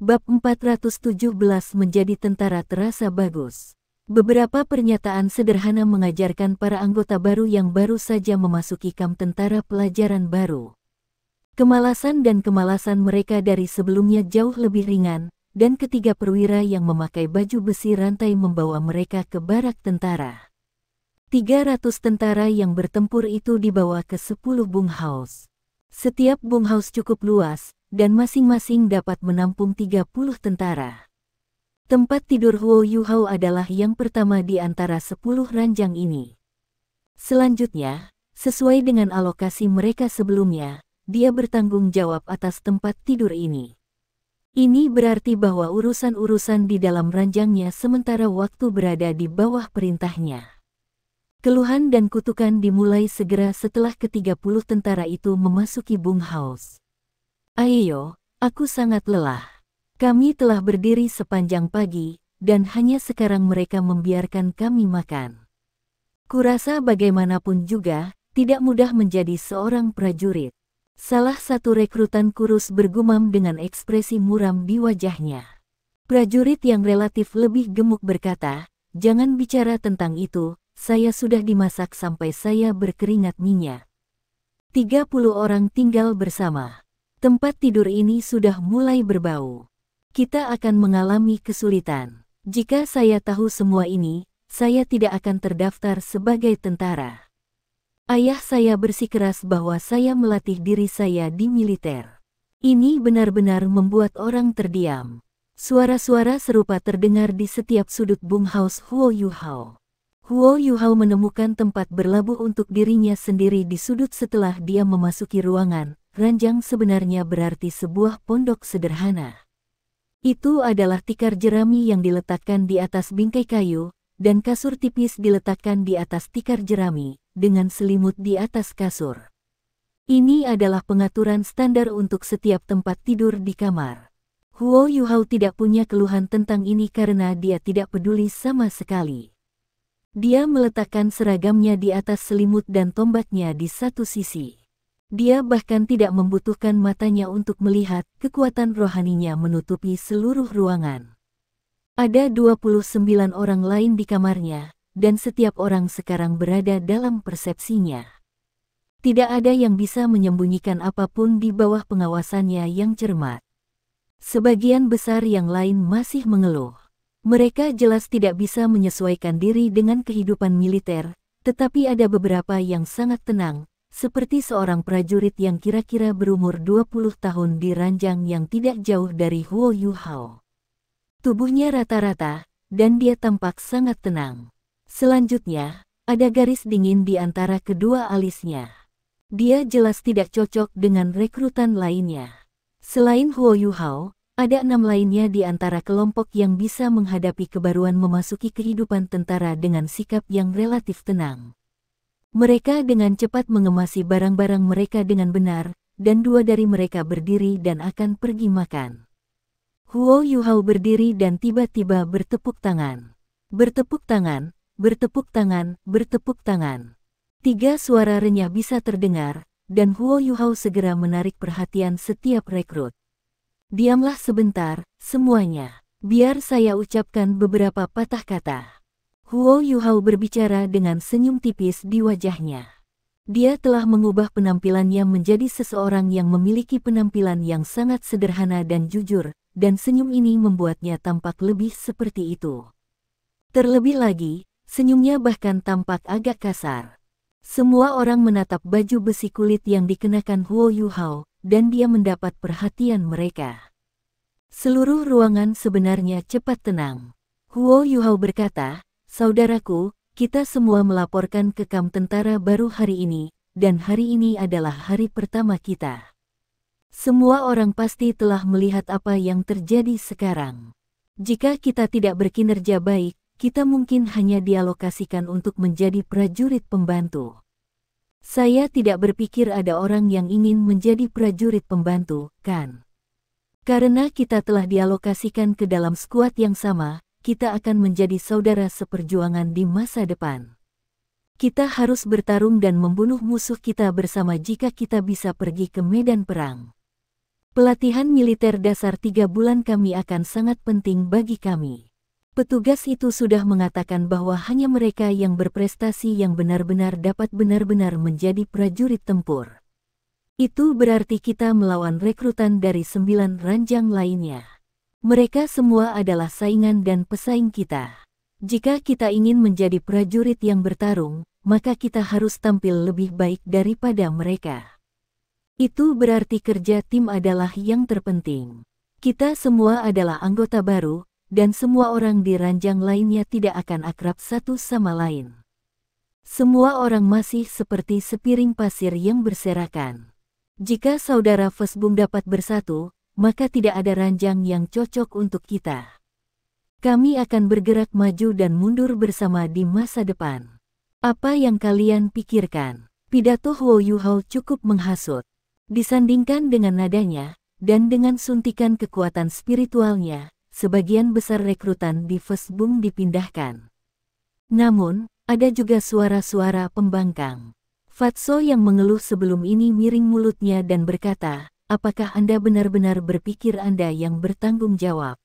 Bab 417 menjadi tentara terasa bagus. Beberapa pernyataan sederhana mengajarkan para anggota baru yang baru saja memasuki kamp tentara pelajaran baru. Kemalasan dan kemalasan mereka dari sebelumnya jauh lebih ringan, dan ketiga perwira yang memakai baju besi rantai membawa mereka ke barak tentara. 300 tentara yang bertempur itu dibawa ke 10 bunghouse. Setiap bunghouse cukup luas, dan masing-masing dapat menampung 30 tentara. Tempat tidur Huo Yuhao adalah yang pertama di antara 10 ranjang ini. Selanjutnya, sesuai dengan alokasi mereka sebelumnya, dia bertanggung jawab atas tempat tidur ini. Ini berarti bahwa urusan-urusan di dalam ranjangnya sementara waktu berada di bawah perintahnya. Keluhan dan kutukan dimulai segera setelah ke-30 tentara itu memasuki bunghouse. Ayo, aku sangat lelah. Kami telah berdiri sepanjang pagi, dan hanya sekarang mereka membiarkan kami makan. Kurasa bagaimanapun juga, tidak mudah menjadi seorang prajurit. Salah satu rekrutan kurus bergumam dengan ekspresi muram di wajahnya. Prajurit yang relatif lebih gemuk berkata, "Jangan bicara tentang itu, saya sudah dimasak sampai saya berkeringat minyak." 30 orang tinggal bersama. Tempat tidur ini sudah mulai berbau. Kita akan mengalami kesulitan. Jika saya tahu semua ini, saya tidak akan terdaftar sebagai tentara. Ayah saya bersikeras bahwa saya melatih diri saya di militer. Ini benar-benar membuat orang terdiam. Suara-suara serupa terdengar di setiap sudut bunghouse Huo Yuhao. Huo Yuhao menemukan tempat berlabuh untuk dirinya sendiri di sudut setelah dia memasuki ruangan. Ranjang sebenarnya berarti sebuah pondok sederhana. Itu adalah tikar jerami yang diletakkan di atas bingkai kayu, dan kasur tipis diletakkan di atas tikar jerami, dengan selimut di atas kasur. Ini adalah pengaturan standar untuk setiap tempat tidur di kamar. Huo Yuhao tidak punya keluhan tentang ini karena dia tidak peduli sama sekali. Dia meletakkan seragamnya di atas selimut dan tombaknya di satu sisi. Dia bahkan tidak membutuhkan matanya untuk melihat, kekuatan rohaninya menutupi seluruh ruangan. Ada 29 orang lain di kamarnya, dan setiap orang sekarang berada dalam persepsinya. Tidak ada yang bisa menyembunyikan apapun di bawah pengawasannya yang cermat. Sebagian besar yang lain masih mengeluh. Mereka jelas tidak bisa menyesuaikan diri dengan kehidupan militer, tetapi ada beberapa yang sangat tenang, seperti seorang prajurit yang kira-kira berumur 20 tahun di ranjang yang tidak jauh dari Huo Yuhao. Tubuhnya rata-rata, dan dia tampak sangat tenang. Selanjutnya, ada garis dingin di antara kedua alisnya. Dia jelas tidak cocok dengan rekrutan lainnya. Selain Huo Yuhao, ada 6 lainnya di antara kelompok yang bisa menghadapi kebaruan memasuki kehidupan tentara dengan sikap yang relatif tenang. Mereka dengan cepat mengemasi barang-barang mereka dengan benar, dan 2 dari mereka berdiri dan akan pergi makan. Huo Yuhao berdiri dan tiba-tiba bertepuk tangan. Bertepuk tangan, bertepuk tangan, bertepuk tangan. 3 suara renyah bisa terdengar, dan Huo Yuhao segera menarik perhatian setiap rekrut. Diamlah sebentar, semuanya. Biar saya ucapkan beberapa patah kata. Huo Yuhao berbicara dengan senyum tipis di wajahnya. Dia telah mengubah penampilannya menjadi seseorang yang memiliki penampilan yang sangat sederhana dan jujur, dan senyum ini membuatnya tampak lebih seperti itu. Terlebih lagi, senyumnya bahkan tampak agak kasar. Semua orang menatap baju besi kulit yang dikenakan Huo Yuhao, dan dia mendapat perhatian mereka. Seluruh ruangan sebenarnya cepat tenang. Huo Yuhao berkata, "Saudaraku, kita semua melaporkan ke kamp tentara baru hari ini, dan hari ini adalah hari pertama kita. Semua orang pasti telah melihat apa yang terjadi sekarang. Jika kita tidak berkinerja baik, kita mungkin hanya dialokasikan untuk menjadi prajurit pembantu. Saya tidak berpikir ada orang yang ingin menjadi prajurit pembantu, kan? Karena kita telah dialokasikan ke dalam skuad yang sama, kita akan menjadi saudara seperjuangan di masa depan. Kita harus bertarung dan membunuh musuh kita bersama jika kita bisa pergi ke medan perang." Pelatihan militer dasar 3 bulan kami akan sangat penting bagi kami. Petugas itu sudah mengatakan bahwa hanya mereka yang berprestasi yang benar-benar dapat benar-benar menjadi prajurit tempur. Itu berarti kita melawan rekrutan dari 9 ranjang lainnya. Mereka semua adalah saingan dan pesaing kita. Jika kita ingin menjadi prajurit yang bertarung, maka kita harus tampil lebih baik daripada mereka. Itu berarti kerja tim adalah yang terpenting. Kita semua adalah anggota baru, dan semua orang di ranjang lainnya tidak akan akrab satu sama lain. Semua orang masih seperti sepiring pasir yang berserakan. Jika saudara Vesbung dapat bersatu, maka tidak ada ranjang yang cocok untuk kita. Kami akan bergerak maju dan mundur bersama di masa depan. Apa yang kalian pikirkan? Pidato Huo Yuhao cukup menghasut. Disandingkan dengan nadanya, dan dengan suntikan kekuatan spiritualnya, sebagian besar rekrutan di Vesbung dipindahkan. Namun, ada juga suara-suara pembangkang. Fatso yang mengeluh sebelum ini miring mulutnya dan berkata, apakah Anda benar-benar berpikir Anda yang bertanggung jawab?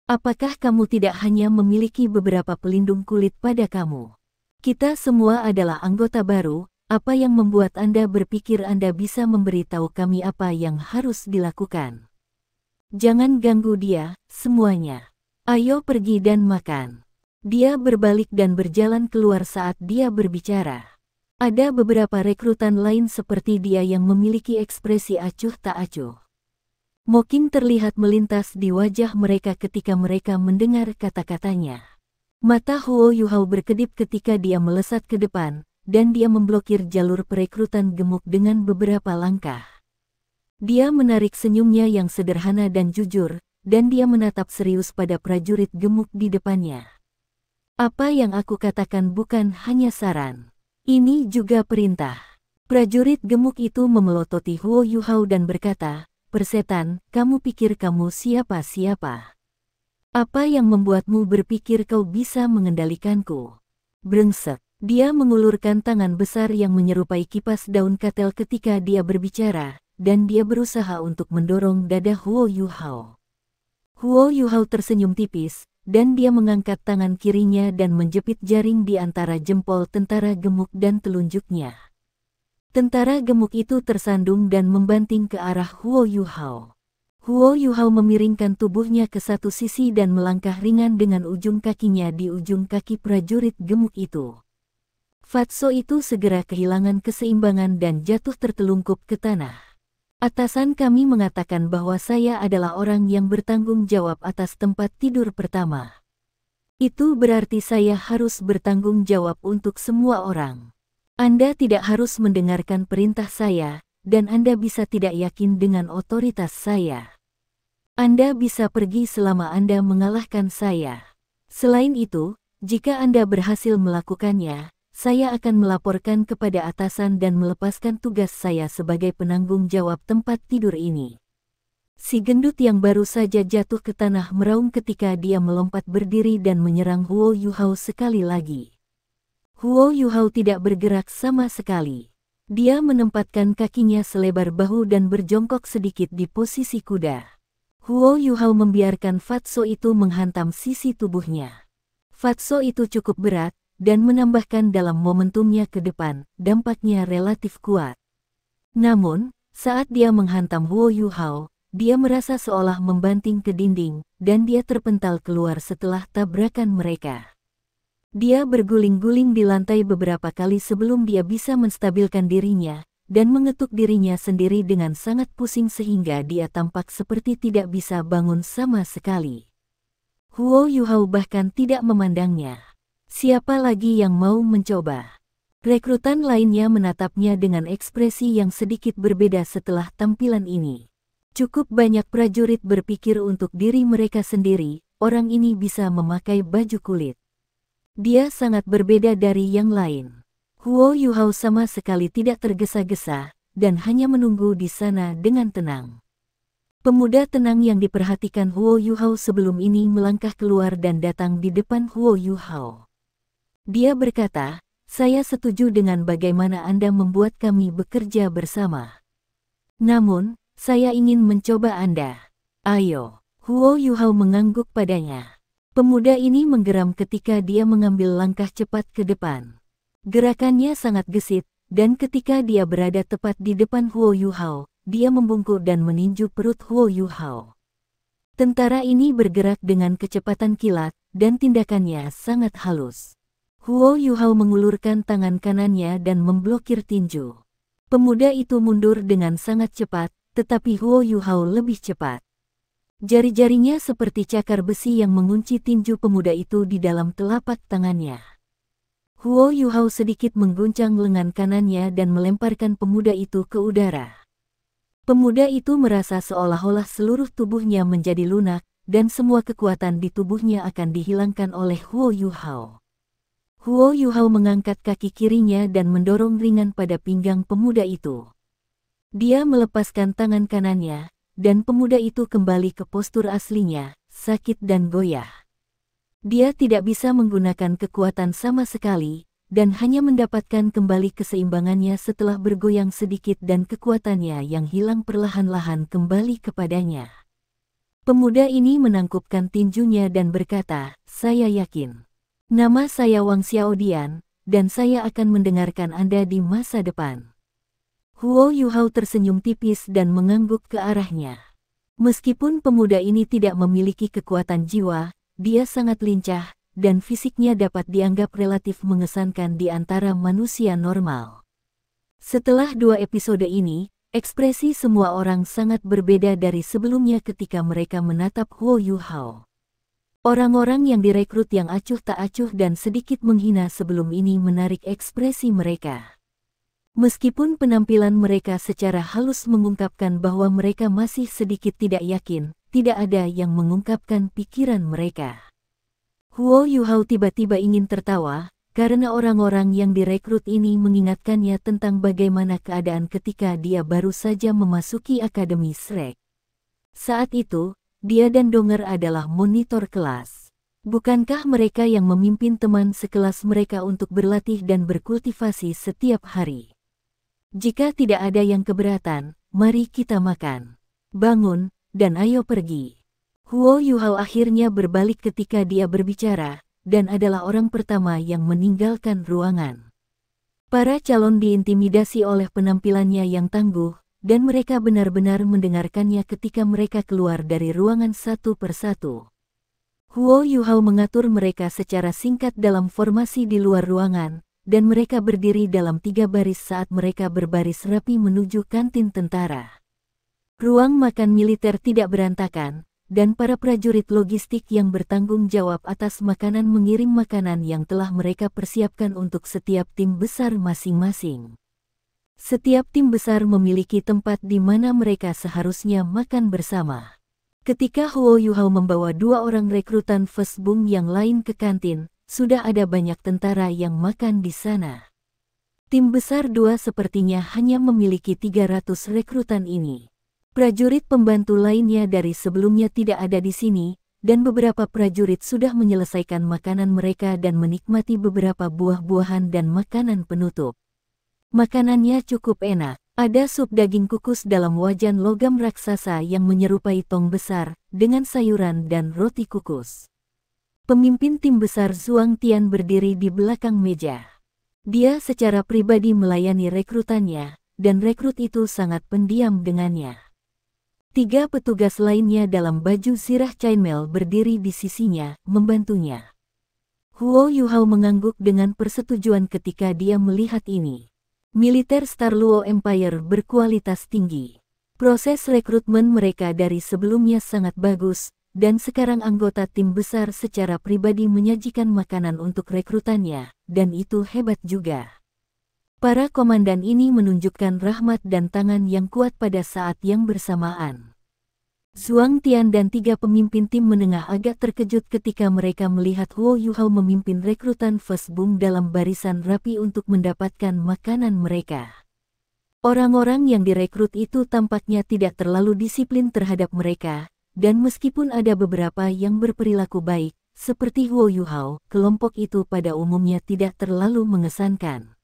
Apakah kamu tidak hanya memiliki beberapa pelindung kulit pada kamu? Kita semua adalah anggota baru. Apa yang membuat Anda berpikir Anda bisa memberitahu kami apa yang harus dilakukan? Jangan ganggu dia, semuanya. Ayo pergi dan makan. Dia berbalik dan berjalan keluar saat dia berbicara. Ada beberapa rekrutan lain seperti dia yang memiliki ekspresi acuh tak acuh. Mocking terlihat melintas di wajah mereka ketika mereka mendengar kata-katanya. Mata Huo Yuhao berkedip ketika dia melesat ke depan, dan dia memblokir jalur perekrutan gemuk dengan beberapa langkah. Dia menarik senyumnya yang sederhana dan jujur, dan dia menatap serius pada prajurit gemuk di depannya. Apa yang aku katakan bukan hanya saran. Ini juga perintah. Prajurit gemuk itu memelototi Huo Yuhao dan berkata, "Persetan, kamu pikir kamu siapa-siapa? Apa yang membuatmu berpikir kau bisa mengendalikanku? Brengsek." Dia mengulurkan tangan besar yang menyerupai kipas daun katel ketika dia berbicara, dan dia berusaha untuk mendorong dada Huo Yuhao. Huo Yuhao tersenyum tipis, dan dia mengangkat tangan kirinya dan menjepit jaring di antara jempol tentara gemuk dan telunjuknya. Tentara gemuk itu tersandung dan membanting ke arah Huo Yuhao. Huo Yuhao memiringkan tubuhnya ke satu sisi dan melangkah ringan dengan ujung kakinya di ujung kaki prajurit gemuk itu. Fatso itu segera kehilangan keseimbangan dan jatuh tertelungkup ke tanah. Atasan kami mengatakan bahwa saya adalah orang yang bertanggung jawab atas tempat tidur pertama. Itu berarti saya harus bertanggung jawab untuk semua orang. Anda tidak harus mendengarkan perintah saya, dan Anda bisa tidak yakin dengan otoritas saya. Anda bisa pergi selama Anda mengalahkan saya. Selain itu, jika Anda berhasil melakukannya, saya akan melaporkan kepada atasan dan melepaskan tugas saya sebagai penanggung jawab tempat tidur ini. Si gendut yang baru saja jatuh ke tanah meraung ketika dia melompat berdiri dan menyerang Huo Yuhao sekali lagi. Huo Yuhao tidak bergerak sama sekali. Dia menempatkan kakinya selebar bahu dan berjongkok sedikit di posisi kuda. Huo Yuhao membiarkan Fatso itu menghantam sisi tubuhnya. Fatso itu cukup berat, dan menambahkan dalam momentumnya ke depan, dampaknya relatif kuat. Namun, saat dia menghantam Huo Yuhao, dia merasa seolah membanting ke dinding, dan dia terpental keluar setelah tabrakan mereka. Dia berguling-guling di lantai beberapa kali sebelum dia bisa menstabilkan dirinya, dan mengetuk dirinya sendiri dengan sangat pusing sehingga dia tampak seperti tidak bisa bangun sama sekali. Huo Yuhao bahkan tidak memandangnya. Siapa lagi yang mau mencoba? Rekrutan lainnya menatapnya dengan ekspresi yang sedikit berbeda setelah tampilan ini. Cukup banyak prajurit berpikir untuk diri mereka sendiri, orang ini bisa memakai baju kulit. Dia sangat berbeda dari yang lain. Huo Yuhao sama sekali tidak tergesa-gesa, dan hanya menunggu di sana dengan tenang. Pemuda tenang yang diperhatikan Huo Yuhao sebelum ini melangkah keluar dan datang di depan Huo Yuhao. Dia berkata, "Saya setuju dengan bagaimana Anda membuat kami bekerja bersama. Namun, Saya ingin mencoba Anda. Ayo. Huo Yuhao mengangguk padanya. Pemuda ini menggeram ketika dia mengambil langkah cepat ke depan. Gerakannya sangat gesit, dan ketika dia berada tepat di depan Huo Yuhao, dia membungkuk dan meninju perut Huo Yuhao. Tentara ini bergerak dengan kecepatan kilat, dan tindakannya sangat halus. Huo Yuhao mengulurkan tangan kanannya dan memblokir tinju. Pemuda itu mundur dengan sangat cepat, tetapi Huo Yuhao lebih cepat. Jari-jarinya seperti cakar besi yang mengunci tinju pemuda itu di dalam telapak tangannya. Huo Yuhao sedikit mengguncang lengan kanannya dan melemparkan pemuda itu ke udara. Pemuda itu merasa seolah-olah seluruh tubuhnya menjadi lunak, dan semua kekuatan di tubuhnya akan dihilangkan oleh Huo Yuhao. Huo Yuhao mengangkat kaki kirinya dan mendorong ringan pada pinggang pemuda itu. Dia melepaskan tangan kanannya, dan pemuda itu kembali ke postur aslinya, sakit dan goyah. Dia tidak bisa menggunakan kekuatan sama sekali, dan hanya mendapatkan kembali keseimbangannya setelah bergoyang sedikit dan kekuatannya yang hilang perlahan-lahan kembali kepadanya. Pemuda ini menangkupkan tinjunya dan berkata, "Saya yakin. Nama saya Wang Xiaodian, dan saya akan mendengarkan Anda di masa depan." Huo Yuhao tersenyum tipis dan mengangguk ke arahnya. Meskipun pemuda ini tidak memiliki kekuatan jiwa, dia sangat lincah, dan fisiknya dapat dianggap relatif mengesankan di antara manusia normal. Setelah 2 episode ini, ekspresi semua orang sangat berbeda dari sebelumnya ketika mereka menatap Huo Yuhao. Orang-orang yang direkrut yang acuh tak acuh dan sedikit menghina sebelum ini menarik ekspresi mereka. Meskipun penampilan mereka secara halus mengungkapkan bahwa mereka masih sedikit tidak yakin, tidak ada yang mengungkapkan pikiran mereka. Huo Yuhao tiba-tiba ingin tertawa, karena orang-orang yang direkrut ini mengingatkannya tentang bagaimana keadaan ketika dia baru saja memasuki Akademi Shrek. Saat itu, dia dan Donger adalah monitor kelas. Bukankah mereka yang memimpin teman sekelas mereka untuk berlatih dan berkultivasi setiap hari? Jika tidak ada yang keberatan, mari kita makan. Bangun, dan ayo pergi. Huo Yuhao akhirnya berbalik ketika dia berbicara, dan adalah orang pertama yang meninggalkan ruangan. Para calon diintimidasi oleh penampilannya yang tangguh, dan mereka benar-benar mendengarkannya ketika mereka keluar dari ruangan satu persatu. Huo Yuhao mengatur mereka secara singkat dalam formasi di luar ruangan, dan mereka berdiri dalam 3 baris saat mereka berbaris rapi menuju kantin tentara. Ruang makan militer tidak berantakan, dan para prajurit logistik yang bertanggung jawab atas makanan mengirim makanan yang telah mereka persiapkan untuk setiap tim besar masing-masing. Setiap tim besar memiliki tempat di mana mereka seharusnya makan bersama. Ketika Huo Yuhao membawa 2 orang rekrutan Fesbung yang lain ke kantin, sudah ada banyak tentara yang makan di sana. Tim besar 2 sepertinya hanya memiliki 300 rekrutan ini. Prajurit pembantu lainnya dari sebelumnya tidak ada di sini, dan beberapa prajurit sudah menyelesaikan makanan mereka dan menikmati beberapa buah-buahan dan makanan penutup. Makanannya cukup enak. Ada sup daging kukus dalam wajan logam raksasa yang menyerupai tong besar, dengan sayuran dan roti kukus. Pemimpin tim besar Zhuang Tian berdiri di belakang meja. Dia secara pribadi melayani rekrutannya, dan rekrut itu sangat pendiam dengannya. 3 petugas lainnya dalam baju zirah chainmail berdiri di sisinya, membantunya. Huo Yuhao mengangguk dengan persetujuan ketika dia melihat ini. Militer Star Luo Empire berkualitas tinggi. Proses rekrutmen mereka dari sebelumnya sangat bagus, dan sekarang anggota tim besar secara pribadi menyajikan makanan untuk rekrutannya, dan itu hebat juga. Para komandan ini menunjukkan rahmat dan tangan yang kuat pada saat yang bersamaan. Zhuang Tian dan 3 pemimpin tim menengah agak terkejut ketika mereka melihat Huo Yuhao memimpin rekrutan Fesbung dalam barisan rapi untuk mendapatkan makanan mereka. Orang-orang yang direkrut itu tampaknya tidak terlalu disiplin terhadap mereka, dan meskipun ada beberapa yang berperilaku baik, seperti Huo Yuhao, kelompok itu pada umumnya tidak terlalu mengesankan.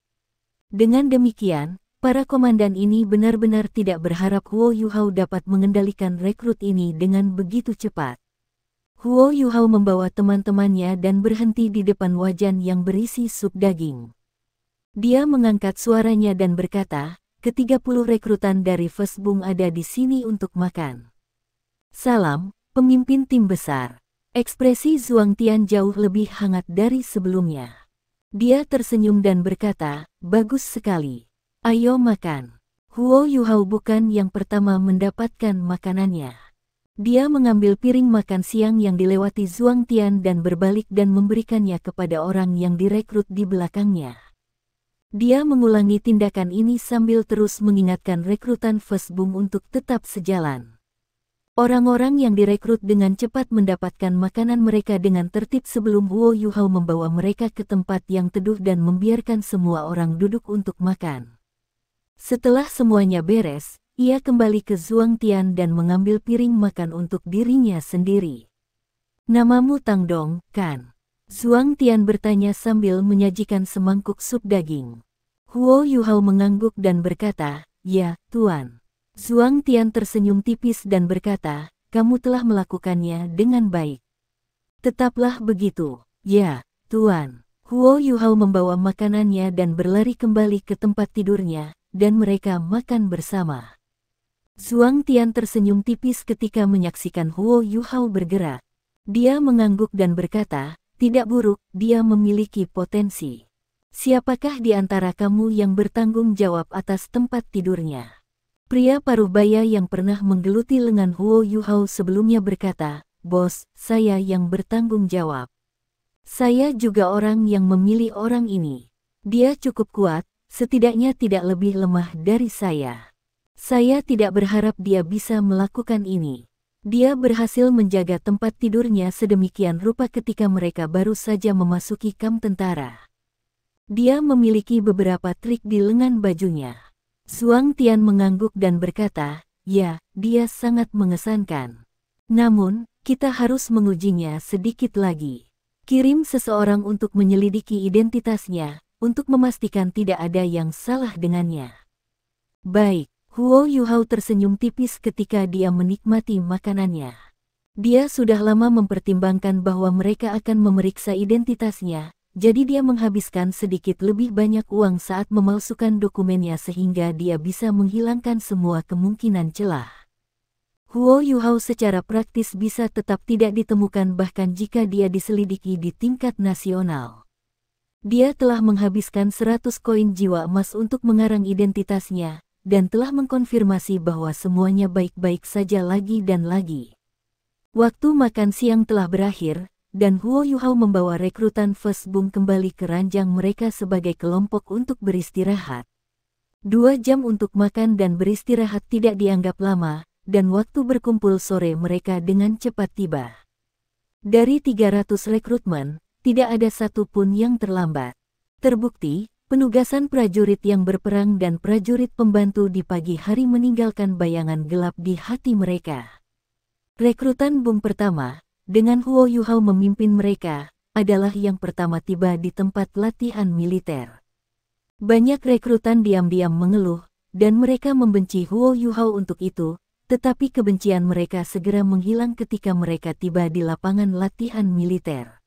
Dengan demikian, Para komandan ini benar-benar tidak berharap Huo Yuhao dapat mengendalikan rekrut ini dengan begitu cepat. Huo Yuhao membawa teman-temannya dan berhenti di depan wajan yang berisi sup daging. Dia mengangkat suaranya dan berkata, "Ke-30 rekrutan dari First Bung ada di sini untuk makan." "Salam, pemimpin tim besar." Ekspresi Zhuang Tian jauh lebih hangat dari sebelumnya. Dia tersenyum dan berkata, "Bagus sekali. Ayo makan." Huo Yuhao bukan yang pertama mendapatkan makanannya. Dia mengambil piring makan siang yang dilewati Zhuang Tian dan berbalik dan memberikannya kepada orang yang direkrut di belakangnya. Dia mengulangi tindakan ini sambil terus mengingatkan rekrutan First Bung untuk tetap sejalan. Orang-orang yang direkrut dengan cepat mendapatkan makanan mereka dengan tertib sebelum Huo Yuhao membawa mereka ke tempat yang teduh dan membiarkan semua orang duduk untuk makan. Setelah semuanya beres, ia kembali ke Zhuang Tian dan mengambil piring makan untuk dirinya sendiri. "Namamu Tang Dong, kan?" Zhuang Tian bertanya sambil menyajikan semangkuk sup daging. Huo Yuhao mengangguk dan berkata, "Ya, Tuan." Zhuang Tian tersenyum tipis dan berkata, "Kamu telah melakukannya dengan baik." "Tetaplah begitu." "Ya, Tuan." Huo Yuhao membawa makanannya dan berlari kembali ke tempat tidurnya, dan mereka makan bersama. Zhuang Tian tersenyum tipis ketika menyaksikan Huo Yuhao bergerak. Dia mengangguk dan berkata, "Tidak buruk, dia memiliki potensi. Siapakah di antara kamu yang bertanggung jawab atas tempat tidurnya?" Pria paruh baya yang pernah menggeluti lengan Huo Yuhao sebelumnya berkata, "Bos, saya yang bertanggung jawab. Saya juga orang yang memilih orang ini. Dia cukup kuat, setidaknya tidak lebih lemah dari saya. Saya tidak berharap dia bisa melakukan ini." Dia berhasil menjaga tempat tidurnya sedemikian rupa ketika mereka baru saja memasuki kamp tentara. Dia memiliki beberapa trik di lengan bajunya. Zhuang Tian mengangguk dan berkata, "Ya, dia sangat mengesankan. Namun, kita harus mengujinya sedikit lagi. Kirim seseorang untuk menyelidiki identitasnya, untuk memastikan tidak ada yang salah dengannya." "Baik." Huo Yuhao tersenyum tipis ketika dia menikmati makanannya. Dia sudah lama mempertimbangkan bahwa mereka akan memeriksa identitasnya, jadi dia menghabiskan sedikit lebih banyak uang saat memalsukan dokumennya sehingga dia bisa menghilangkan semua kemungkinan celah. Huo Yuhao secara praktis bisa tetap tidak ditemukan bahkan jika dia diselidiki di tingkat nasional. Dia telah menghabiskan 100 koin jiwa emas untuk mengarang identitasnya, dan telah mengkonfirmasi bahwa semuanya baik-baik saja lagi dan lagi. Waktu makan siang telah berakhir, dan Huo Yuhao membawa rekrutan First Bung kembali ke ranjang mereka sebagai kelompok untuk beristirahat. 2 jam untuk makan dan beristirahat tidak dianggap lama, dan waktu berkumpul sore mereka dengan cepat tiba. Dari 300 rekrutmen, tidak ada satupun yang terlambat. Terbukti, penugasan prajurit yang berperang dan prajurit pembantu di pagi hari meninggalkan bayangan gelap di hati mereka. Rekrutan Bung pertama, dengan Huo Yuhao memimpin mereka, adalah yang pertama tiba di tempat latihan militer. Banyak rekrutan diam-diam mengeluh, dan mereka membenci Huo Yuhao untuk itu, tetapi kebencian mereka segera menghilang ketika mereka tiba di lapangan latihan militer.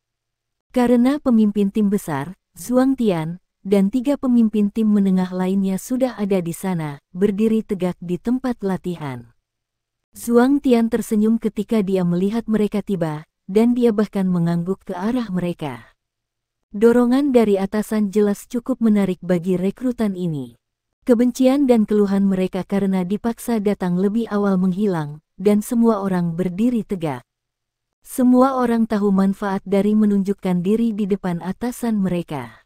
Karena pemimpin tim besar, Zhuang Tian, dan 3 pemimpin tim menengah lainnya sudah ada di sana, berdiri tegak di tempat latihan. Zhuang Tian tersenyum ketika dia melihat mereka tiba, dan dia bahkan mengangguk ke arah mereka. Dorongan dari atasan jelas cukup menarik bagi rekrutan ini. Kebencian dan keluhan mereka karena dipaksa datang lebih awal menghilang, dan semua orang berdiri tegak. Semua orang tahu manfaat dari menunjukkan diri di depan atasan mereka.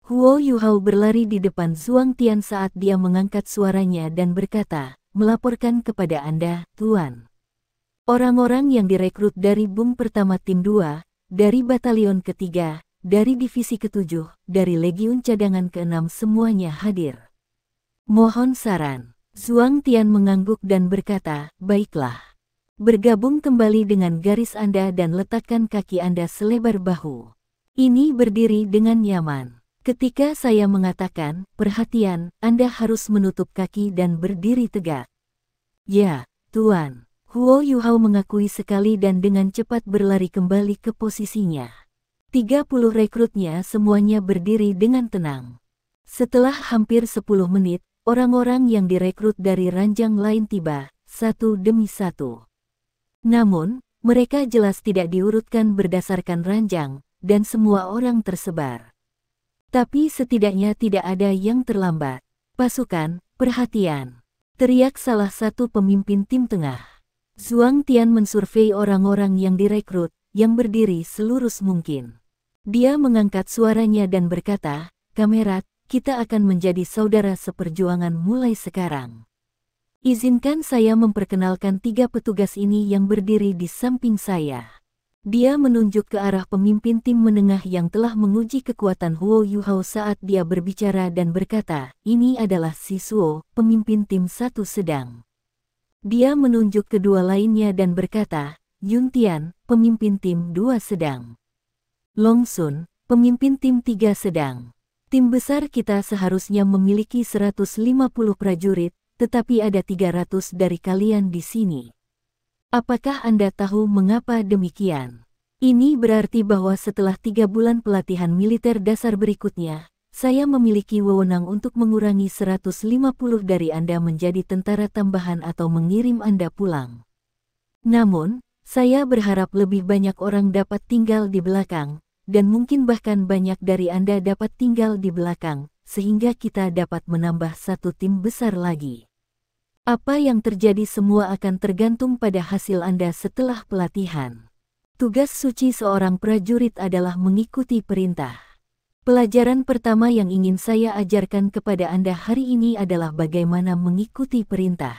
Huo Yuhao berlari di depan Zhuang Tian saat dia mengangkat suaranya dan berkata, "Melaporkan kepada Anda, Tuan. Orang-orang yang direkrut dari Bung pertama tim 2, dari batalion ketiga, dari divisi ke-7, dari legiun cadangan ke-6 semuanya hadir. Mohon saran." Zhuang Tian mengangguk dan berkata, "Baiklah. Bergabung kembali dengan garis Anda dan letakkan kaki Anda selebar bahu. Ini berdiri dengan nyaman. Ketika saya mengatakan, perhatian, Anda harus menutup kaki dan berdiri tegak. Ya, Tuan. Huo Yuhao mengakui sekali dan dengan cepat berlari kembali ke posisinya. 30 rekrutnya semuanya berdiri dengan tenang. Setelah hampir 10 menit, orang-orang yang direkrut dari ranjang lain tiba, satu demi satu. Namun, mereka jelas tidak diurutkan berdasarkan ranjang, dan semua orang tersebar. Tapi setidaknya tidak ada yang terlambat. Pasukan, perhatian! Teriak salah satu pemimpin tim tengah. Zhuang Tian mensurvei orang-orang yang direkrut, yang berdiri selurus mungkin. Dia mengangkat suaranya dan berkata, "Kamerat, kita akan menjadi saudara seperjuangan mulai sekarang. Izinkan saya memperkenalkan 3 petugas ini yang berdiri di samping saya." Dia menunjuk ke arah pemimpin tim menengah yang telah menguji kekuatan Huo Yuhao saat dia berbicara dan berkata, "Ini adalah Si Suo, pemimpin tim 1 sedang." Dia menunjuk kedua lainnya dan berkata, "Yun Tian, pemimpin tim 2 sedang. Long Sun, pemimpin tim 3 sedang. Tim besar kita seharusnya memiliki 150 prajurit, tetapi ada 300 dari kalian di sini. Apakah Anda tahu mengapa demikian? Ini berarti bahwa setelah 3 bulan pelatihan militer dasar berikutnya, saya memiliki wewenang untuk mengurangi 150 dari Anda menjadi tentara tambahan atau mengirim Anda pulang. Namun, saya berharap lebih banyak orang dapat tinggal di belakang, dan mungkin bahkan banyak dari Anda dapat tinggal di belakang, sehingga kita dapat menambah satu tim besar lagi. Apa yang terjadi semua akan tergantung pada hasil Anda setelah pelatihan. Tugas suci seorang prajurit adalah mengikuti perintah. Pelajaran pertama yang ingin saya ajarkan kepada Anda hari ini adalah bagaimana mengikuti perintah."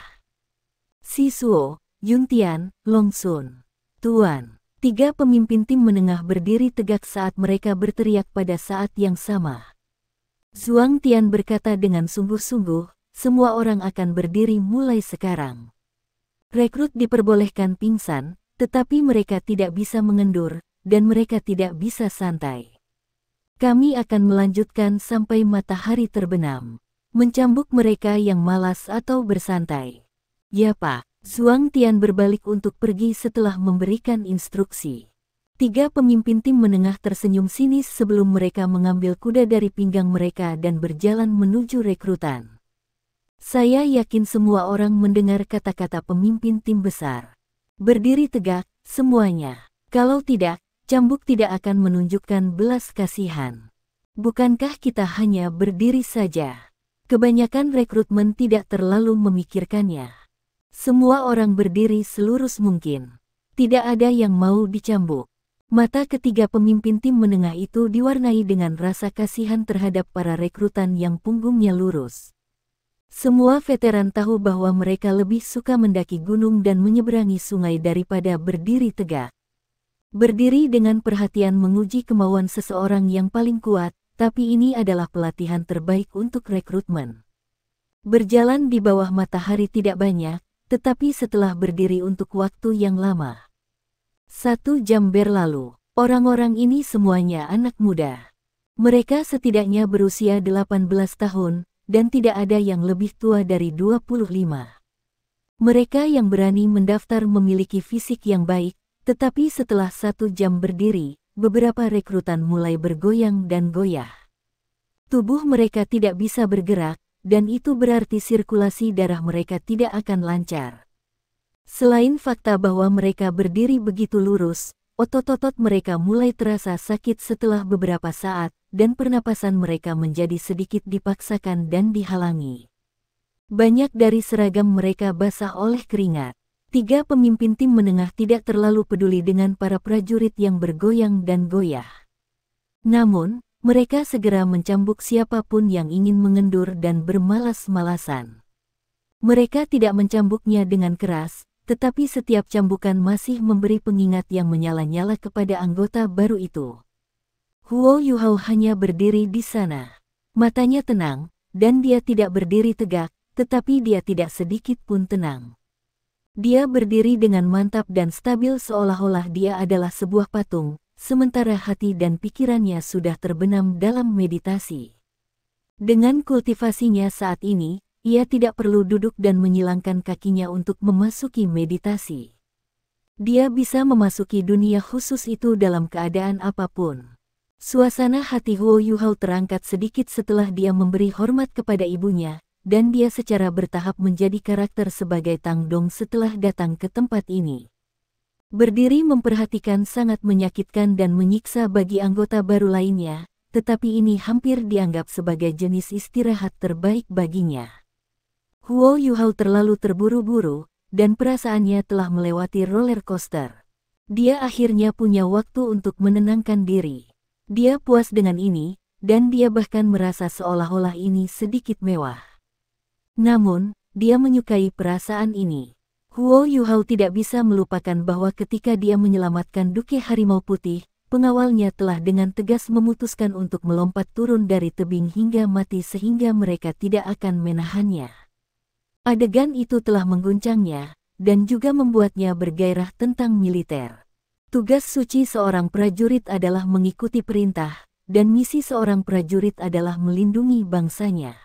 Si Suo, Yun Tian, Long Sun. "Tuan." 3 pemimpin tim menengah berdiri tegak saat mereka berteriak pada saat yang sama. Zhuang Tian berkata dengan sungguh-sungguh, "Semua orang akan berdiri mulai sekarang." Rekrut diperbolehkan pingsan, tetapi mereka tidak bisa mengendur, dan mereka tidak bisa santai. Kami akan melanjutkan sampai matahari terbenam. Mencambuk mereka yang malas atau bersantai. Ya Pak. Zhuang Tian berbalik untuk pergi setelah memberikan instruksi. 3 pemimpin tim menengah tersenyum sinis sebelum mereka mengambil kuda dari pinggang mereka dan berjalan menuju rekrutan. Saya yakin semua orang mendengar kata-kata pemimpin tim besar. Berdiri tegak, semuanya. Kalau tidak, cambuk tidak akan menunjukkan belas kasihan. Bukankah kita hanya berdiri saja? Kebanyakan rekrutmen tidak terlalu memikirkannya. Semua orang berdiri selurus mungkin. Tidak ada yang mau dicambuk. Mata ketiga pemimpin tim menengah itu diwarnai dengan rasa kasihan terhadap para rekrutan yang punggungnya lurus. Semua veteran tahu bahwa mereka lebih suka mendaki gunung dan menyeberangi sungai daripada berdiri tegak. Berdiri dengan perhatian menguji kemauan seseorang yang paling kuat, tapi ini adalah pelatihan terbaik untuk rekrutmen. Berjalan di bawah matahari tidak banyak, tetapi setelah berdiri untuk waktu yang lama. 1 jam berlalu, orang-orang ini semuanya anak muda. Mereka setidaknya berusia 18 tahun, dan tidak ada yang lebih tua dari 25. Mereka yang berani mendaftar memiliki fisik yang baik, tetapi setelah 1 jam berdiri, beberapa rekrutan mulai bergoyang dan goyah. Tubuh mereka tidak bisa bergerak, dan itu berarti sirkulasi darah mereka tidak akan lancar. Selain fakta bahwa mereka berdiri begitu lurus, otot-otot mereka mulai terasa sakit setelah beberapa saat, dan pernapasan mereka menjadi sedikit dipaksakan dan dihalangi. Banyak dari seragam mereka basah oleh keringat. 3 pemimpin tim menengah tidak terlalu peduli dengan para prajurit yang bergoyang dan goyah. Namun, mereka segera mencambuk siapapun yang ingin mengendur dan bermalas-malasan. Mereka tidak mencambuknya dengan keras, tetapi setiap cambukan masih memberi pengingat yang menyala-nyala kepada anggota baru itu. Huo Yuhao hanya berdiri di sana. Matanya tenang, dan dia tidak berdiri tegak, tetapi dia tidak sedikit pun tenang. Dia berdiri dengan mantap dan stabil seolah-olah dia adalah sebuah patung, sementara hati dan pikirannya sudah terbenam dalam meditasi. Dengan kultivasinya saat ini, ia tidak perlu duduk dan menyilangkan kakinya untuk memasuki meditasi. Dia bisa memasuki dunia khusus itu dalam keadaan apapun. Suasana hati Huo Yuhao terangkat sedikit setelah dia memberi hormat kepada ibunya, dan dia secara bertahap menjadi karakter sebagai Tang Dong setelah datang ke tempat ini. Berdiri memperhatikan sangat menyakitkan dan menyiksa bagi anggota baru lainnya, tetapi ini hampir dianggap sebagai jenis istirahat terbaik baginya. Huo Yuhao terlalu terburu-buru, dan perasaannya telah melewati roller coaster. Dia akhirnya punya waktu untuk menenangkan diri. Dia puas dengan ini, dan dia bahkan merasa seolah-olah ini sedikit mewah. Namun, dia menyukai perasaan ini. Huo Yuhao tidak bisa melupakan bahwa ketika dia menyelamatkan Duke Harimau Putih, pengawalnya telah dengan tegas memutuskan untuk melompat turun dari tebing hingga mati sehingga mereka tidak akan menahannya. Adegan itu telah mengguncangnya, dan juga membuatnya bergairah tentang militer. Tugas suci seorang prajurit adalah mengikuti perintah, dan misi seorang prajurit adalah melindungi bangsanya.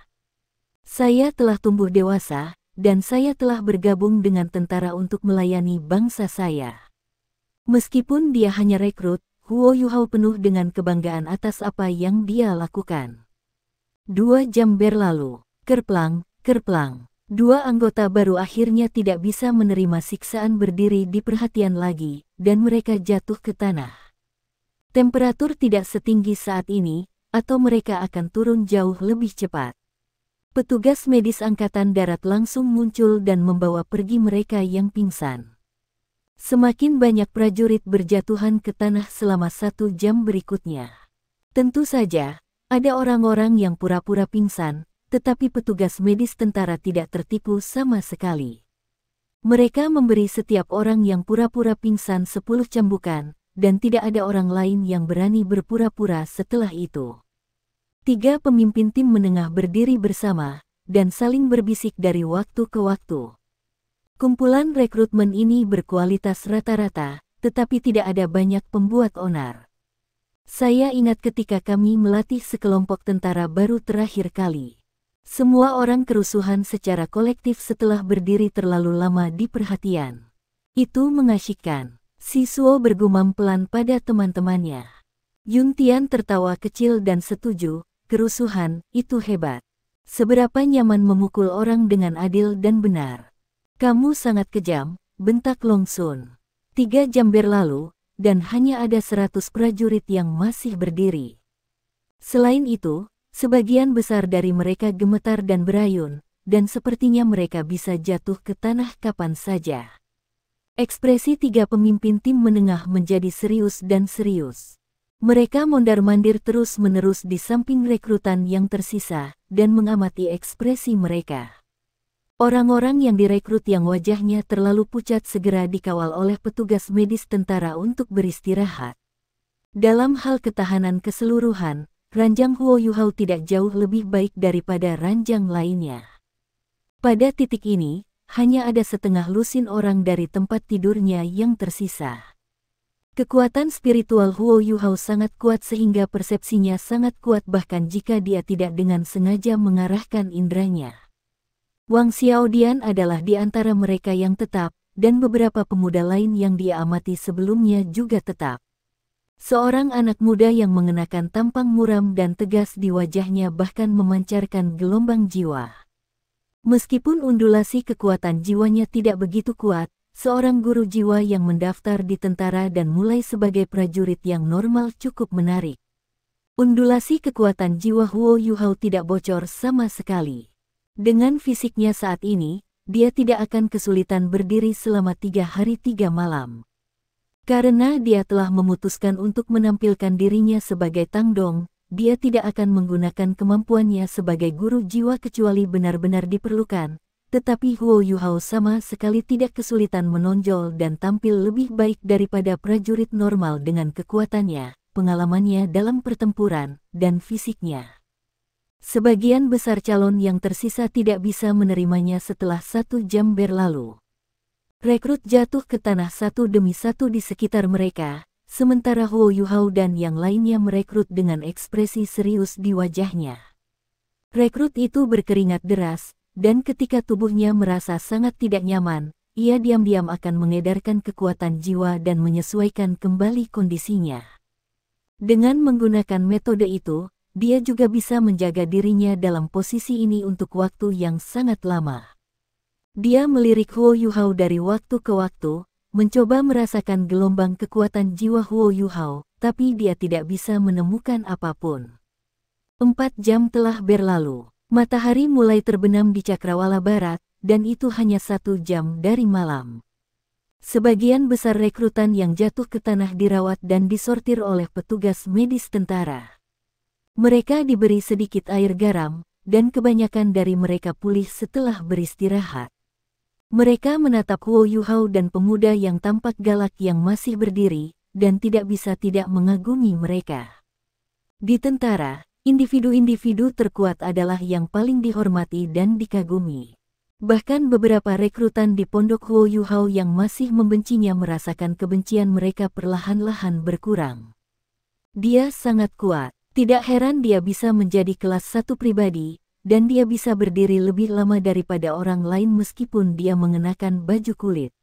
Saya telah tumbuh dewasa, dan saya telah bergabung dengan tentara untuk melayani bangsa saya. Meskipun dia hanya rekrut, Huo Yuhao penuh dengan kebanggaan atas apa yang dia lakukan. 2 jam berlalu. Kerplang, kerplang. 2 anggota baru akhirnya tidak bisa menerima siksaan berdiri di perhatian lagi, dan mereka jatuh ke tanah. Temperatur tidak setinggi saat ini, atau mereka akan turun jauh lebih cepat. Petugas medis Angkatan Darat langsung muncul dan membawa pergi mereka yang pingsan. Semakin banyak prajurit berjatuhan ke tanah selama 1 jam berikutnya. Tentu saja, ada orang-orang yang pura-pura pingsan, tetapi petugas medis tentara tidak tertipu sama sekali. Mereka memberi setiap orang yang pura-pura pingsan 10 cambukan, dan tidak ada orang lain yang berani berpura-pura setelah itu. 3 pemimpin tim menengah berdiri bersama, dan saling berbisik dari waktu ke waktu. Kumpulan rekrutmen ini berkualitas rata-rata, tetapi tidak ada banyak pembuat onar. Saya ingat ketika kami melatih sekelompok tentara baru terakhir kali. Semua orang kerusuhan secara kolektif setelah berdiri terlalu lama di perhatian. Itu mengasyikkan. Siswo bergumam pelan pada teman-temannya. Yun Tian tertawa kecil dan setuju, kerusuhan, itu hebat. Seberapa nyaman memukul orang dengan adil dan benar. Kamu sangat kejam, bentak Long Sun. 3 jam berlalu, dan hanya ada 100 prajurit yang masih berdiri. Selain itu, sebagian besar dari mereka gemetar dan berayun, dan sepertinya mereka bisa jatuh ke tanah kapan saja. Ekspresi 3 pemimpin tim menengah menjadi serius dan serius. Mereka mondar-mandir terus-menerus di samping rekrutan yang tersisa, dan mengamati ekspresi mereka. Orang-orang yang direkrut yang wajahnya terlalu pucat segera dikawal oleh petugas medis tentara untuk beristirahat. Dalam hal ketahanan keseluruhan, ranjang Huo Yuhao tidak jauh lebih baik daripada ranjang lainnya. Pada titik ini, hanya ada setengah lusin orang dari tempat tidurnya yang tersisa. Kekuatan spiritual Huo Yuhao sangat kuat sehingga persepsinya sangat kuat bahkan jika dia tidak dengan sengaja mengarahkan indranya. Wang Xiaodian adalah di antara mereka yang tetap, dan beberapa pemuda lain yang dia amati sebelumnya juga tetap. Seorang anak muda yang mengenakan tampang muram dan tegas di wajahnya bahkan memancarkan gelombang jiwa. Meskipun undulasi kekuatan jiwanya tidak begitu kuat, seorang guru jiwa yang mendaftar di tentara dan mulai sebagai prajurit yang normal cukup menarik. Undulasi kekuatan jiwa Huo Yuhao tidak bocor sama sekali. Dengan fisiknya saat ini, dia tidak akan kesulitan berdiri selama 3 hari 3 malam. Karena dia telah memutuskan untuk menampilkan dirinya sebagai Tang Dong, dia tidak akan menggunakan kemampuannya sebagai guru jiwa kecuali benar-benar diperlukan, tetapi Huo Yuhao sama sekali tidak kesulitan menonjol dan tampil lebih baik daripada prajurit normal dengan kekuatannya, pengalamannya dalam pertempuran, dan fisiknya. Sebagian besar calon yang tersisa tidak bisa menerimanya setelah 1 jam berlalu. Rekrut jatuh ke tanah satu demi satu di sekitar mereka, sementara Huo Yuhao dan yang lainnya merekrut dengan ekspresi serius di wajahnya. Rekrut itu berkeringat deras, dan ketika tubuhnya merasa sangat tidak nyaman, ia diam-diam akan mengedarkan kekuatan jiwa dan menyesuaikan kembali kondisinya. Dengan menggunakan metode itu, dia juga bisa menjaga dirinya dalam posisi ini untuk waktu yang sangat lama. Dia melirik Huo Yuhao dari waktu ke waktu, mencoba merasakan gelombang kekuatan jiwa Huo Yuhao, tapi dia tidak bisa menemukan apapun. 4 jam telah berlalu. Matahari mulai terbenam di cakrawala barat, dan itu hanya 1 jam dari malam. Sebagian besar rekrutan yang jatuh ke tanah dirawat dan disortir oleh petugas medis tentara. Mereka diberi sedikit air garam, dan kebanyakan dari mereka pulih setelah beristirahat. Mereka menatap Huo Yuhao dan pemuda yang tampak galak yang masih berdiri, dan tidak bisa tidak mengagumi mereka. Di tentara, individu-individu terkuat adalah yang paling dihormati dan dikagumi. Bahkan beberapa rekrutan di pondok Huo Yuhao yang masih membencinya merasakan kebencian mereka perlahan-lahan berkurang. Dia sangat kuat, tidak heran dia bisa menjadi kelas 1 pribadi, dan dia bisa berdiri lebih lama daripada orang lain meskipun dia mengenakan baju kulit.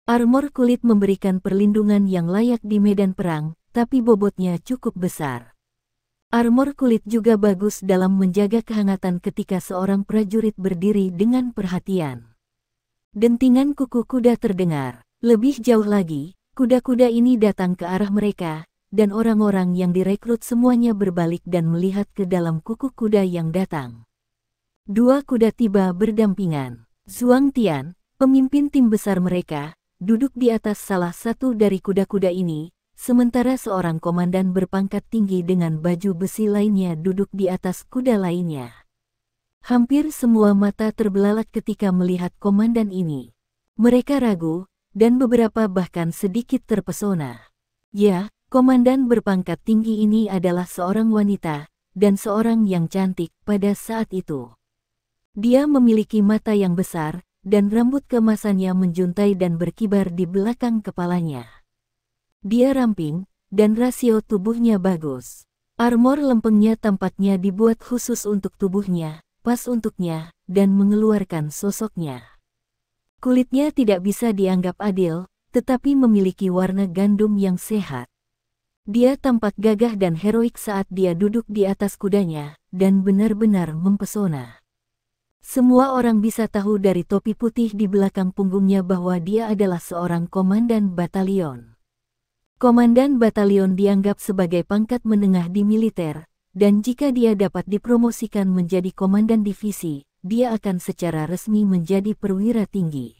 Armor kulit memberikan perlindungan yang layak di medan perang, tapi bobotnya cukup besar. Armor kulit juga bagus dalam menjaga kehangatan ketika seorang prajurit berdiri dengan perhatian. Dentingan kuku kuda terdengar. Lebih jauh lagi, kuda-kuda ini datang ke arah mereka, dan orang-orang yang direkrut semuanya berbalik dan melihat ke dalam kuku kuda yang datang. 2 kuda tiba berdampingan. Zhuang Tian, pemimpin tim besar mereka, duduk di atas salah satu dari kuda-kuda ini, sementara seorang komandan berpangkat tinggi dengan baju besi lainnya duduk di atas kuda lainnya. Hampir semua mata terbelalak ketika melihat komandan ini. Mereka ragu, dan beberapa bahkan sedikit terpesona. Ya, komandan berpangkat tinggi ini adalah seorang wanita, dan seorang yang cantik pada saat itu. Dia memiliki mata yang besar, dan rambut keemasannya menjuntai dan berkibar di belakang kepalanya. Dia ramping, dan rasio tubuhnya bagus. Armor lempengnya tampaknya dibuat khusus untuk tubuhnya, pas untuknya, dan mengeluarkan sosoknya. Kulitnya tidak bisa dianggap adil, tetapi memiliki warna gandum yang sehat. Dia tampak gagah dan heroik saat dia duduk di atas kudanya, dan benar-benar mempesona. Semua orang bisa tahu dari topi putih di belakang punggungnya bahwa dia adalah seorang komandan batalion. Komandan batalion dianggap sebagai pangkat menengah di militer, dan jika dia dapat dipromosikan menjadi komandan divisi, dia akan secara resmi menjadi perwira tinggi.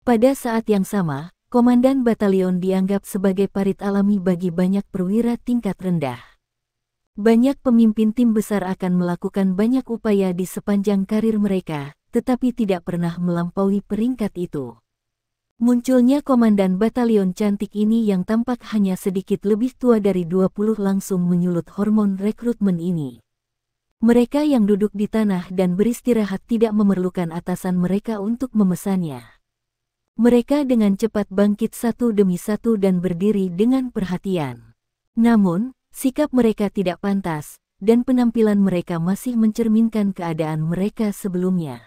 Pada saat yang sama, komandan batalion dianggap sebagai parit alami bagi banyak perwira tingkat rendah. Banyak pemimpin tim besar akan melakukan banyak upaya di sepanjang karir mereka, tetapi tidak pernah melampaui peringkat itu. Munculnya komandan batalion cantik ini yang tampak hanya sedikit lebih tua dari 20 langsung menyulut hormon rekrutmen ini. Mereka yang duduk di tanah dan beristirahat tidak memerlukan atasan mereka untuk memesannya. Mereka dengan cepat bangkit satu demi satu dan berdiri dengan perhatian. Namun, sikap mereka tidak pantas, dan penampilan mereka masih mencerminkan keadaan mereka sebelumnya.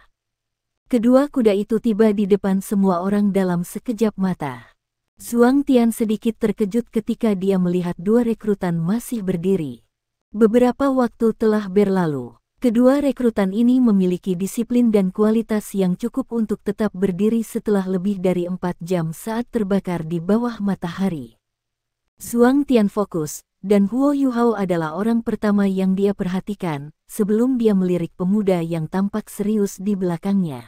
Kedua kuda itu tiba di depan semua orang dalam sekejap mata. Zhuang Tian sedikit terkejut ketika dia melihat 2 rekrutan masih berdiri. Beberapa waktu telah berlalu. Kedua rekrutan ini memiliki disiplin dan kualitas yang cukup untuk tetap berdiri setelah lebih dari 4 jam saat terbakar di bawah matahari. Zhuang Tian fokus, dan Huo Yuhao adalah orang pertama yang dia perhatikan, sebelum dia melirik pemuda yang tampak serius di belakangnya.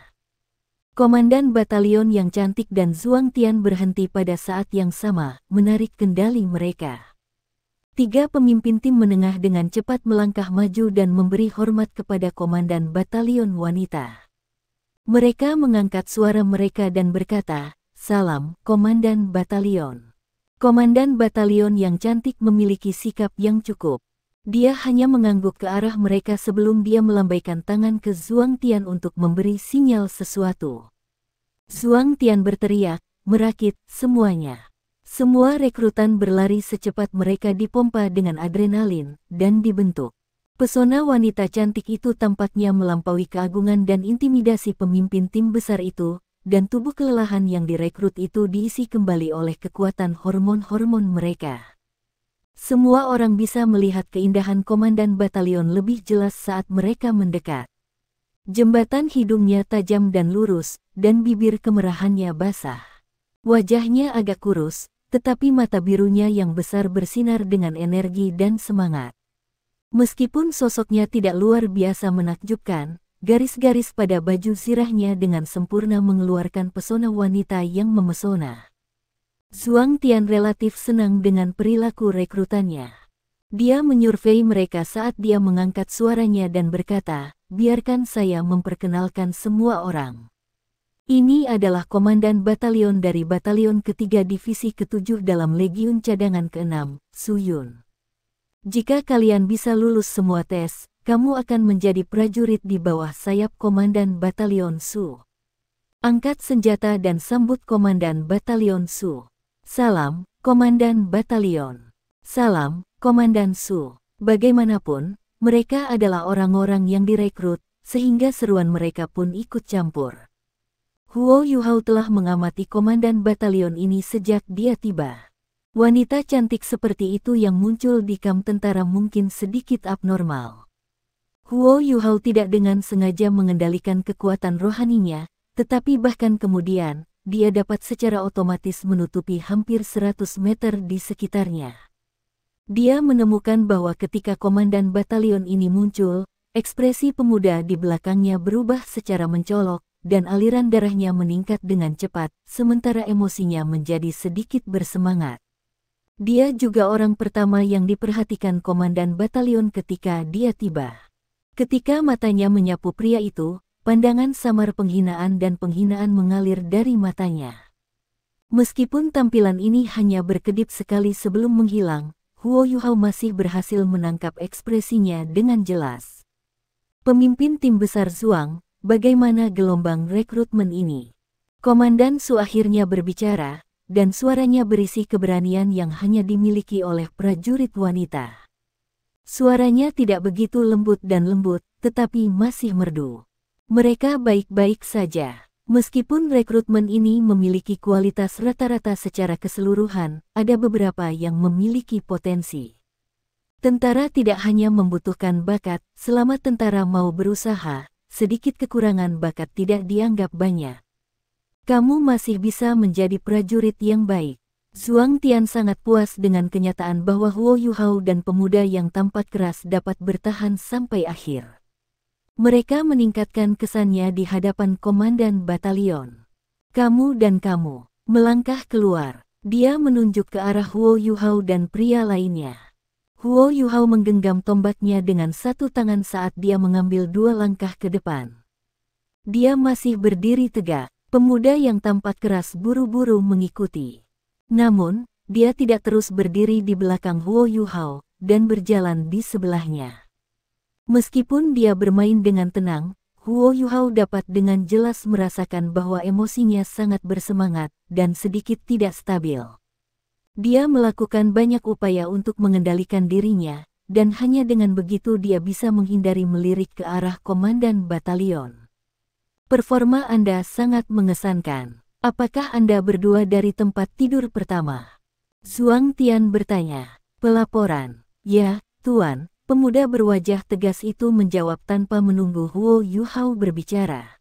Komandan batalion yang cantik dan Zhuang Tian berhenti pada saat yang sama, menarik kendali mereka. 3 pemimpin tim menengah dengan cepat melangkah maju dan memberi hormat kepada komandan batalion wanita. Mereka mengangkat suara mereka dan berkata, "Salam, komandan batalion." Komandan batalion yang cantik memiliki sikap yang cukup. Dia hanya mengangguk ke arah mereka sebelum dia melambaikan tangan ke Zhuang Tian untuk memberi sinyal sesuatu. Zhuang Tian berteriak, "Merakit, semuanya." Semua rekrutan berlari secepat mereka dipompa dengan adrenalin, dan dibentuk. Pesona wanita cantik itu tampaknya melampaui keagungan dan intimidasi pemimpin tim besar itu, dan tubuh kelelahan yang direkrut itu diisi kembali oleh kekuatan hormon-hormon mereka. Semua orang bisa melihat keindahan komandan batalion lebih jelas saat mereka mendekat. Jembatan hidungnya tajam dan lurus, dan bibir kemerahannya basah. Wajahnya agak kurus, tetapi mata birunya yang besar bersinar dengan energi dan semangat. Meskipun sosoknya tidak luar biasa menakjubkan, garis-garis pada baju sirahnya dengan sempurna mengeluarkan pesona wanita yang memesona. Zhuang Tian relatif senang dengan perilaku rekrutannya. Dia menyurvei mereka saat dia mengangkat suaranya dan berkata, "Biarkan saya memperkenalkan semua orang. Ini adalah komandan batalion dari batalion ketiga divisi ke-7 dalam Legiun Cadangan ke-6, Su Yun. Jika kalian bisa lulus semua tes, kamu akan menjadi prajurit di bawah sayap komandan batalion Su. Angkat senjata dan sambut komandan batalion Su. Salam, komandan batalion. Salam, komandan Su." Bagaimanapun, mereka adalah orang-orang yang direkrut, sehingga seruan mereka pun ikut campur. Huo Yuhao telah mengamati komandan batalion ini sejak dia tiba. Wanita cantik seperti itu yang muncul di kamp tentara mungkin sedikit abnormal. Huo Yuhao tidak dengan sengaja mengendalikan kekuatan rohaninya, tetapi bahkan kemudian, dia dapat secara otomatis menutupi hampir 100 meter di sekitarnya. Dia menemukan bahwa ketika komandan batalion ini muncul, ekspresi pemuda di belakangnya berubah secara mencolok, dan aliran darahnya meningkat dengan cepat, sementara emosinya menjadi sedikit bersemangat. Dia juga orang pertama yang diperhatikan komandan batalion ketika dia tiba. Ketika matanya menyapu pria itu, pandangan samar penghinaan dan penghinaan mengalir dari matanya. Meskipun tampilan ini hanya berkedip sekali sebelum menghilang, Huo Yuhao masih berhasil menangkap ekspresinya dengan jelas. Pemimpin tim besar Zhuang, bagaimana gelombang rekrutmen ini? Komandan Su akhirnya berbicara, dan suaranya berisi keberanian yang hanya dimiliki oleh prajurit wanita. Suaranya tidak begitu lembut dan lembut, tetapi masih merdu. Mereka baik-baik saja. Meskipun rekrutmen ini memiliki kualitas rata-rata secara keseluruhan, ada beberapa yang memiliki potensi. Tentara tidak hanya membutuhkan bakat, selama tentara mau berusaha, sedikit kekurangan bakat tidak dianggap banyak. Kamu masih bisa menjadi prajurit yang baik. Zhuang Tian sangat puas dengan kenyataan bahwa Huo Yuhao dan pemuda yang tampak keras dapat bertahan sampai akhir. Mereka meningkatkan kesannya di hadapan komandan batalion. "Kamu dan kamu." Melangkah keluar, dia menunjuk ke arah Huo Yuhao dan pria lainnya. Huo Yuhao menggenggam tombaknya dengan satu tangan saat dia mengambil 2 langkah ke depan. Dia masih berdiri tegak, pemuda yang tampak keras buru-buru mengikuti. Namun, dia tidak terus berdiri di belakang Huo Yuhao, dan berjalan di sebelahnya. Meskipun dia bermain dengan tenang, Huo Yuhao dapat dengan jelas merasakan bahwa emosinya sangat bersemangat, dan sedikit tidak stabil. Dia melakukan banyak upaya untuk mengendalikan dirinya, dan hanya dengan begitu dia bisa menghindari melirik ke arah komandan batalion. "Performa Anda sangat mengesankan. Apakah Anda berdua dari tempat tidur pertama?" Zhuang Tian bertanya. "Pelaporan." "Ya, Tuan." Pemuda berwajah tegas itu menjawab tanpa menunggu Huo Yuhao berbicara.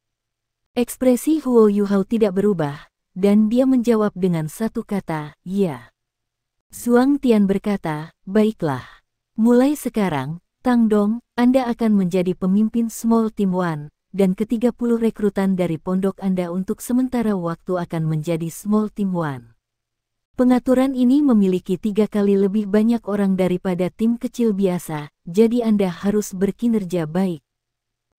Ekspresi Huo Yuhao tidak berubah, dan dia menjawab dengan satu kata, "Ya." Zhuang Tian berkata, "Baiklah. Mulai sekarang, Tang Dong, Anda akan menjadi pemimpin Small Team One, dan ke-30 rekrutan dari pondok Anda untuk sementara waktu akan menjadi Small Team One. Pengaturan ini memiliki 3 kali lebih banyak orang daripada tim kecil biasa, jadi Anda harus berkinerja baik."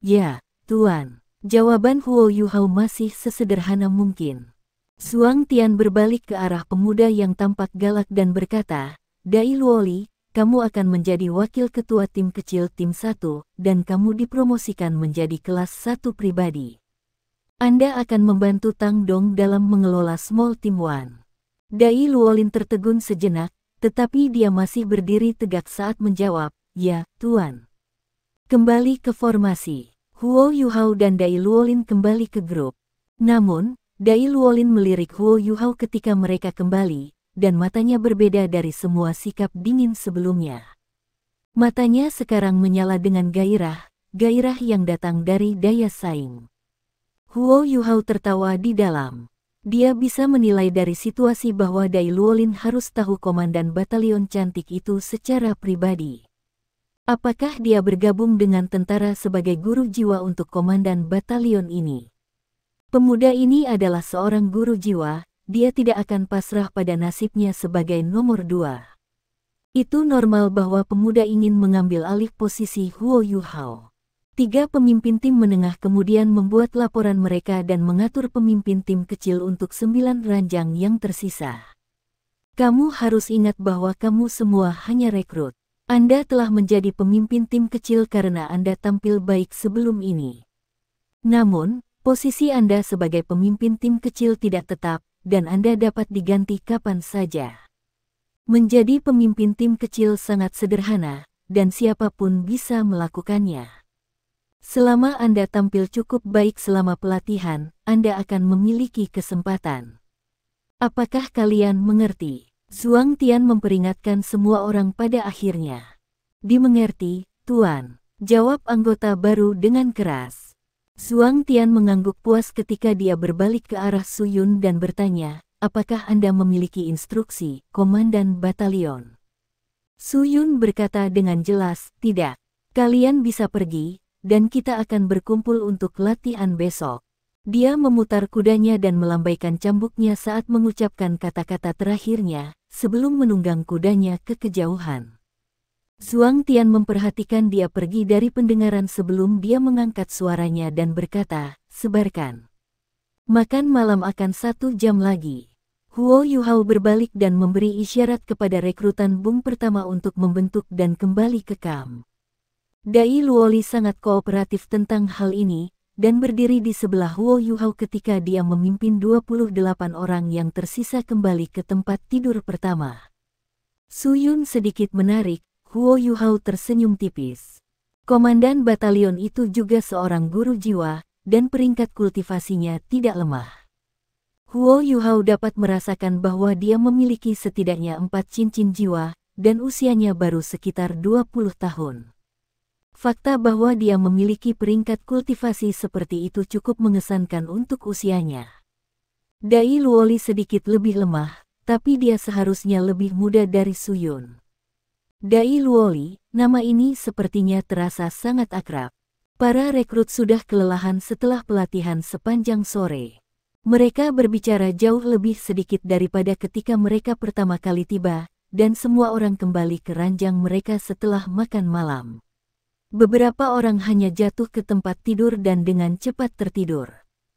"Ya, Tuan." Jawaban Huo Yuhao masih sesederhana mungkin. Zhuang Tian berbalik ke arah pemuda yang tampak galak dan berkata, "Dai Luoli, kamu akan menjadi wakil ketua tim kecil tim 1, dan kamu dipromosikan menjadi kelas 1 pribadi. Anda akan membantu Tang Dong dalam mengelola Small Team One." Dai Luolin tertegun sejenak, tetapi dia masih berdiri tegak saat menjawab, "Ya, Tuan." Kembali ke formasi. Huo Yuhao dan Dai Luolin kembali ke grup. Namun, Dai Luolin melirik Huo Yuhao ketika mereka kembali, dan matanya berbeda dari semua sikap dingin sebelumnya. Matanya sekarang menyala dengan gairah yang datang dari daya saing. Huo Yuhao tertawa di dalam. Dia bisa menilai dari situasi bahwa Dai Luolin harus tahu komandan batalion cantik itu secara pribadi. Apakah dia bergabung dengan tentara sebagai guru jiwa untuk komandan batalion ini? Pemuda ini adalah seorang guru jiwa, dia tidak akan pasrah pada nasibnya sebagai nomor 2. Itu normal bahwa pemuda ingin mengambil alih posisi Huo Yuhao. 3 pemimpin tim menengah kemudian membuat laporan mereka dan mengatur pemimpin tim kecil untuk 9 ranjang yang tersisa. Kamu harus ingat bahwa kamu semua hanya rekrut. Anda telah menjadi pemimpin tim kecil karena Anda tampil baik sebelum ini. Namun, posisi Anda sebagai pemimpin tim kecil tidak tetap, dan Anda dapat diganti kapan saja. Menjadi pemimpin tim kecil sangat sederhana, dan siapapun bisa melakukannya. Selama Anda tampil cukup baik selama pelatihan, Anda akan memiliki kesempatan. Apakah kalian mengerti? Zhuang Tian memperingatkan semua orang pada akhirnya. "Dimengerti, Tuan," jawab anggota baru dengan keras. Zhuang Tian mengangguk puas ketika dia berbalik ke arah Su Yun dan bertanya, "Apakah Anda memiliki instruksi, Komandan Batalion?" Su Yun berkata dengan jelas, "Tidak. Kalian bisa pergi, dan kita akan berkumpul untuk latihan besok." Dia memutar kudanya dan melambaikan cambuknya saat mengucapkan kata-kata terakhirnya, sebelum menunggang kudanya ke kejauhan. Zhuang Tian memperhatikan dia pergi dari pendengaran sebelum dia mengangkat suaranya dan berkata, "Sebarkan. Makan malam akan 1 jam lagi." Huo Yuhao berbalik dan memberi isyarat kepada rekrutan Bung pertama untuk membentuk dan kembali ke kamp. Dai Luoli sangat kooperatif tentang hal ini, dan berdiri di sebelah Huo Yuhao ketika dia memimpin 28 orang yang tersisa kembali ke tempat tidur pertama. Su Yun sedikit menarik, Huo Yuhao tersenyum tipis. Komandan batalion itu juga seorang guru jiwa, dan peringkat kultivasinya tidak lemah. Huo Yuhao dapat merasakan bahwa dia memiliki setidaknya 4 cincin jiwa, dan usianya baru sekitar 20 tahun. Fakta bahwa dia memiliki peringkat kultivasi seperti itu cukup mengesankan untuk usianya. Dai Luoli sedikit lebih lemah, tapi dia seharusnya lebih muda dari Su Yun. Dai Luoli, nama ini sepertinya terasa sangat akrab. Para rekrut sudah kelelahan setelah pelatihan sepanjang sore. Mereka berbicara jauh lebih sedikit daripada ketika mereka pertama kali tiba, dan semua orang kembali ke ranjang mereka setelah makan malam. Beberapa orang hanya jatuh ke tempat tidur dan dengan cepat tertidur.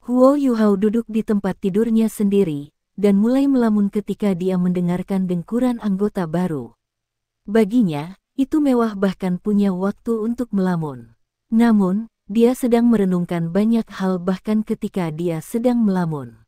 Huo Yuhao duduk di tempat tidurnya sendiri, dan mulai melamun ketika dia mendengarkan dengkuran anggota baru. Baginya, itu mewah bahkan punya waktu untuk melamun. Namun, dia sedang merenungkan banyak hal bahkan ketika dia sedang melamun.